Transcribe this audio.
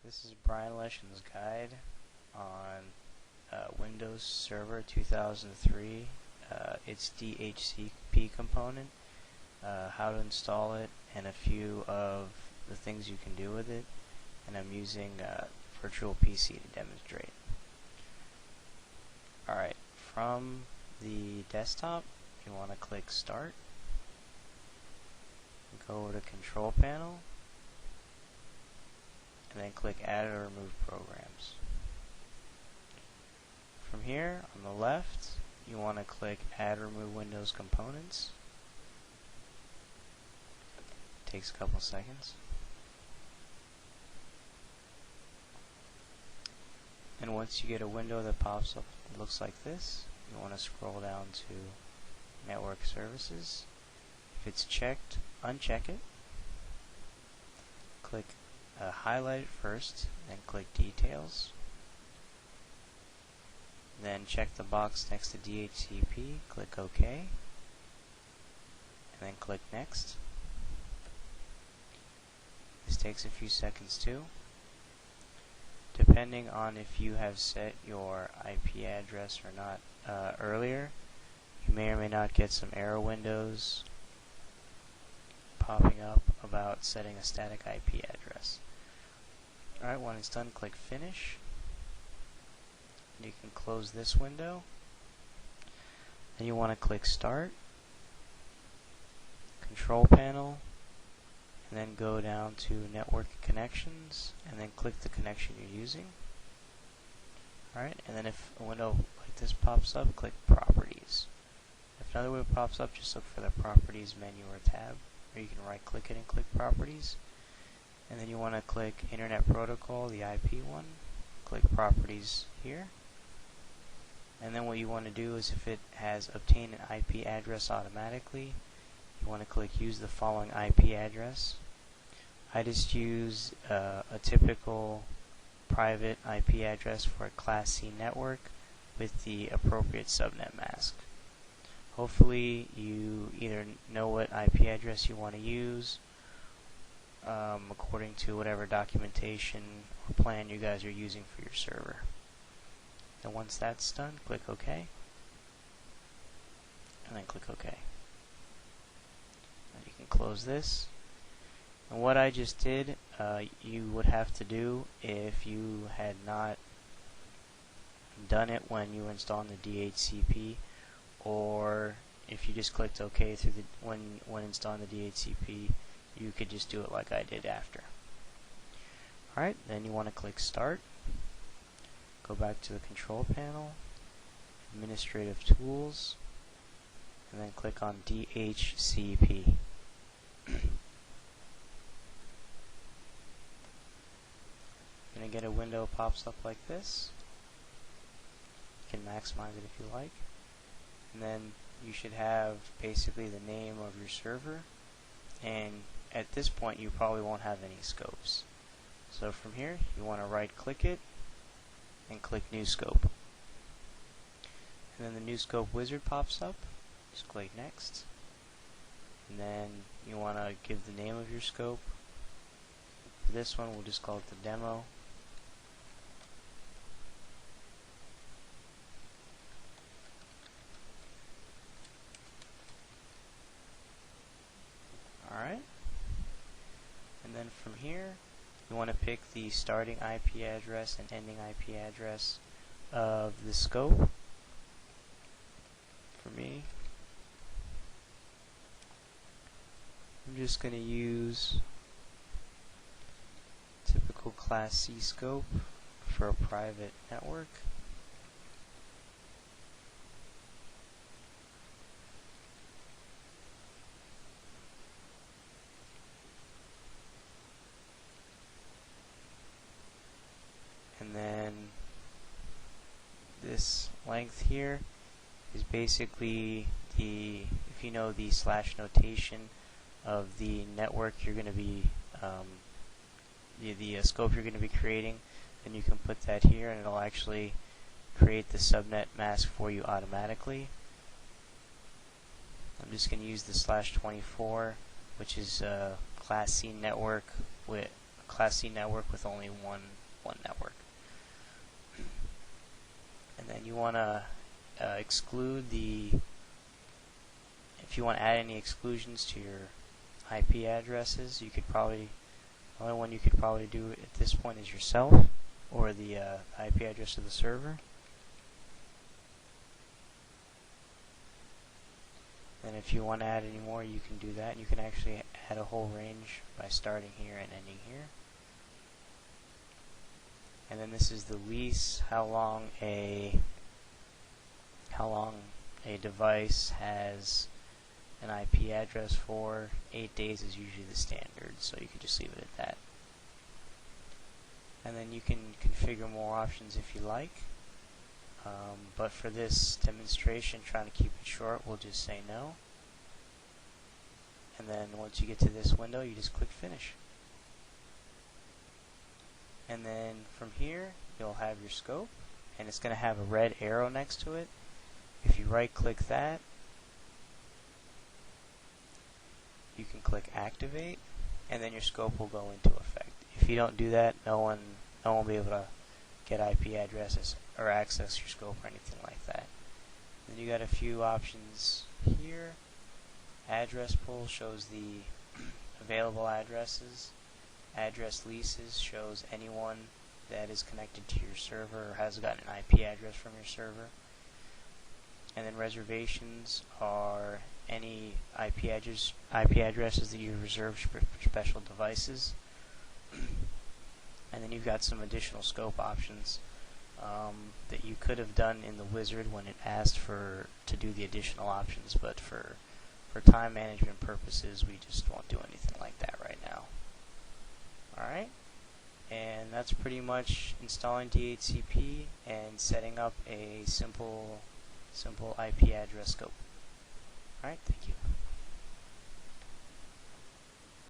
This is Brian Leshin's guide on Windows Server 2003, its DHCP component, how to install it, and a few of the things you can do with it. And I'm using Virtual PC to demonstrate. Alright, from the desktop, you want to click Start, go over to Control Panel, and then click Add or Remove Programs. From here, on the left, you want to click Add or Remove Windows Components. It takes a couple seconds. And once you get a window that pops up that looks like this, you want to scroll down to Network Services. If it's checked, uncheck it. Click highlight it first, then click Details. Then check the box next to DHCP, click OK, and then click Next. This takes a few seconds too. Depending on if you have set your IP address or not earlier, you may or may not get some error windows popping up about setting a static IP address. Alright, when it's done, click Finish. You can close this window. Then you want to click Start, Control Panel, and then go down to Network Connections, and then click the connection you're using. Alright, and then if a window like this pops up, click Properties. If another window pops up, just look for the Properties menu or tab, or you can right click it and click Properties. And then you want to click Internet Protocol, the IP one, click Properties here. And then what you want to do is, if it has obtained an IP address automatically, you want to click Use the following IP address. I just use a typical private IP address for a Class C network with the appropriate subnet mask. Hopefully you either know what IP address you want to use according to whatever documentation or plan you guys are using for your server. Then once that's done, click OK, and then click OK. And you can close this. And what I just did, you would have to do if you had not done it when you were installing the DHCP, or if you just clicked OK through the when installing the DHCP, you could just do it like I did after. Alright, then you want to click Start, go back to the Control Panel, Administrative Tools, and then click on DHCP. You're going to get a window pops up like this. You can maximize it if you like. And then you should have basically the name of your server, and at this point you probably won't have any scopes. So from here you want to right click it and click New Scope. And then the New Scope wizard pops up. Just click Next. And then you want to give the name of your scope. For this one we'll just call it the demo. Alright. And then from here, you want to pick the starting IP address and ending IP address of the scope. For me, I'm just going to use typical Class C scope for a private network. And then this length here is basically if you know the slash notation of the network you're going to be, the scope you're going to be creating, then you can put that here and it'll actually create the subnet mask for you automatically. I'm just going to use the /24, which is a Class C network with Class C network with only one network. And then you want to exclude if you want to add any exclusions to your IP addresses, you could probably, the only one you could probably do at this point is yourself, or the IP address of the server. And if you want to add any more, you can do that. You can actually add a whole range by starting here and ending here. And then this is the lease, how long a device has an IP address for. 8 days is usually the standard, so you can just leave it at that. And then you can configure more options if you like. But for this demonstration, trying to keep it short, we'll just say no. And then once you get to this window, you just click Finish. And then from here, you'll have your scope, and it's going to have a red arrow next to it. If you right-click that, you can click Activate, and then your scope will go into effect. If you don't do that, no one will be able to get IP addresses or access your scope or anything like that. Then you got a few options here. Address pool shows the available addresses. Address leases shows anyone that is connected to your server or has gotten an IP address from your server. And then reservations are any IP addresses that you've reserved for special devices. And then you've got some additional scope options that you could have done in the wizard when it asked to do the additional options, but for time management purposes, we just won't do anything like that right now. Alright, and that's pretty much installing DHCP and setting up a simple IP address scope. Alright, thank you.